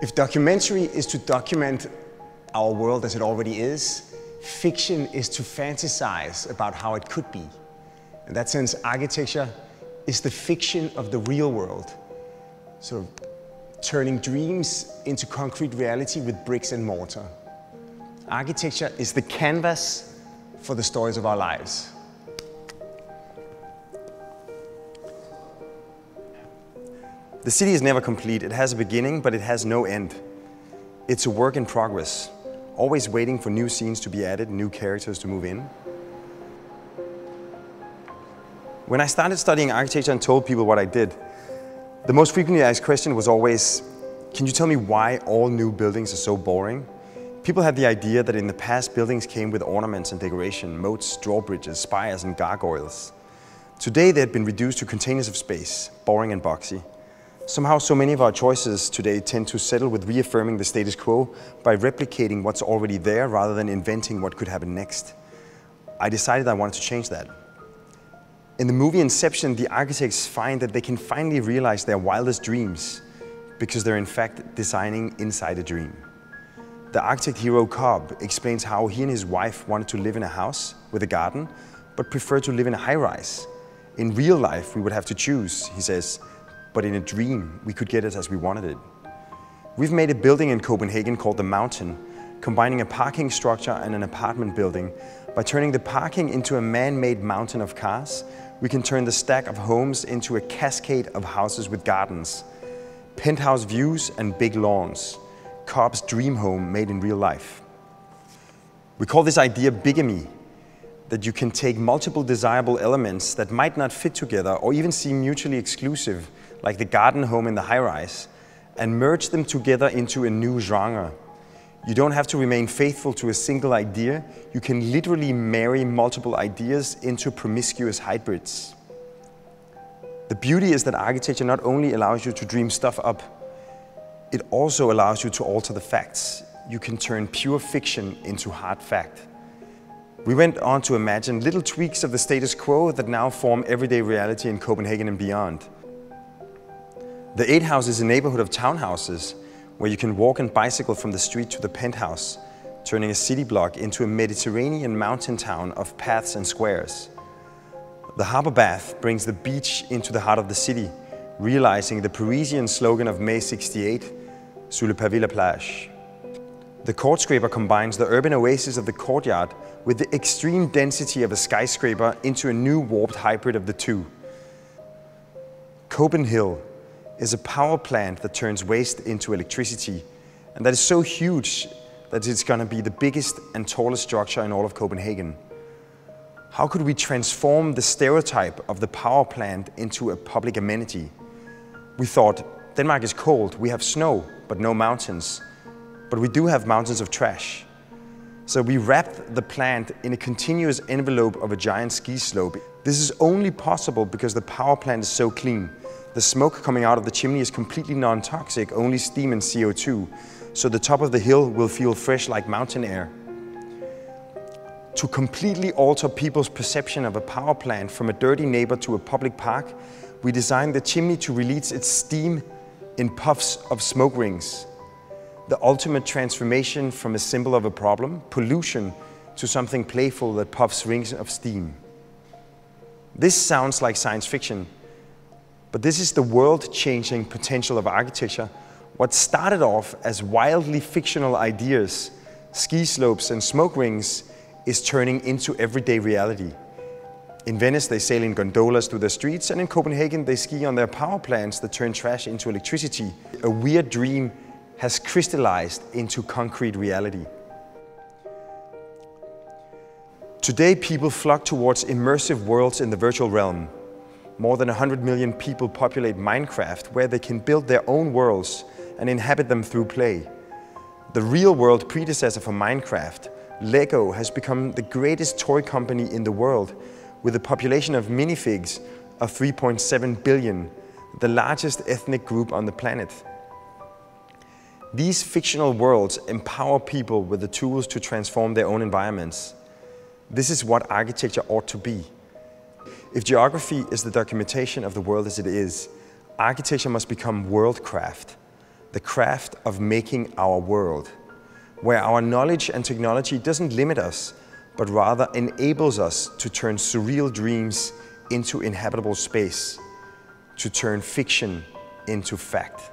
If documentary is to document our world as it already is, fiction is to fantasize about how it could be. In that sense, architecture is the fiction of the real world, sort of turning dreams into concrete reality with bricks and mortar. Architecture is the canvas for the stories of our lives. The city is never complete. It has a beginning, but it has no end. It's a work in progress, always waiting for new scenes to be added, new characters to move in. When I started studying architecture and told people what I did, the most frequently asked question was always, can you tell me why all new buildings are so boring? People had the idea that in the past buildings came with ornaments and decoration, moats, drawbridges, spires and gargoyles. Today they had been reduced to containers of space, boring and boxy. Somehow so many of our choices today tend to settle with reaffirming the status quo by replicating what's already there rather than inventing what could happen next. I decided I wanted to change that. In the movie Inception, the architects find that they can finally realize their wildest dreams because they're in fact designing inside a dream. The architect hero Cobb explains how he and his wife wanted to live in a house with a garden, but preferred to live in a high-rise. In real life, we would have to choose, he says, but in a dream, we could get it as we wanted it. We've made a building in Copenhagen called The Mountain, combining a parking structure and an apartment building. By turning the parking into a man-made mountain of cars, we can turn the stack of homes into a cascade of houses with gardens, penthouse views and big lawns. Cobb's dream home made in real life. We call this idea bigamy, that you can take multiple desirable elements that might not fit together or even seem mutually exclusive, like the garden home in the high-rise, and merge them together into a new genre. You don't have to remain faithful to a single idea. You can literally marry multiple ideas into promiscuous hybrids. The beauty is that architecture not only allows you to dream stuff up, it also allows you to alter the facts. You can turn pure fiction into hard fact. We went on to imagine little tweaks of the status quo that now form everyday reality in Copenhagen and beyond. The 8 House is a neighborhood of townhouses where you can walk and bicycle from the street to the penthouse, turning a city block into a Mediterranean mountain town of paths and squares. The harbor bath brings the beach into the heart of the city, realizing the Parisian slogan of May '68, "Sous le pavé la plage." The court scraper combines the urban oasis of the courtyard with the extreme density of a skyscraper into a new warped hybrid of the two. Copenhill is a power plant that turns waste into electricity, and that is so huge that it's going to be the biggest and tallest structure in all of Copenhagen. How could we transform the stereotype of the power plant into a public amenity? We thought, Denmark is cold, we have snow, but no mountains. But we do have mountains of trash. So we wrapped the plant in a continuous envelope of a giant ski slope. This is only possible because the power plant is so clean. The smoke coming out of the chimney is completely non-toxic, only steam and CO2. So the top of the hill will feel fresh like mountain air. To completely alter people's perception of a power plant from a dirty neighbor to a public park, we designed the chimney to release its steam in puffs of smoke rings. The ultimate transformation from a symbol of a problem, pollution, to something playful that puffs rings of steam. This sounds like science fiction, but this is the world-changing potential of architecture. What started off as wildly fictional ideas, ski slopes and smoke rings, is turning into everyday reality. In Venice, they sail in gondolas through the streets, and in Copenhagen, they ski on their power plants that turn trash into electricity. A weird dream has crystallized into concrete reality. Today, people flock towards immersive worlds in the virtual realm. More than 100 million people populate Minecraft, where they can build their own worlds and inhabit them through play. The real-world predecessor for Minecraft, Lego, has become the greatest toy company in the world, with a population of minifigs of 3.7 billion, the largest ethnic group on the planet. These fictional worlds empower people with the tools to transform their own environments. This is what architecture ought to be. If geography is the documentation of the world as it is, architecture must become worldcraft, the craft of making our world, where our knowledge and technology doesn't limit us, but rather enables us to turn surreal dreams into inhabitable space, to turn fiction into fact.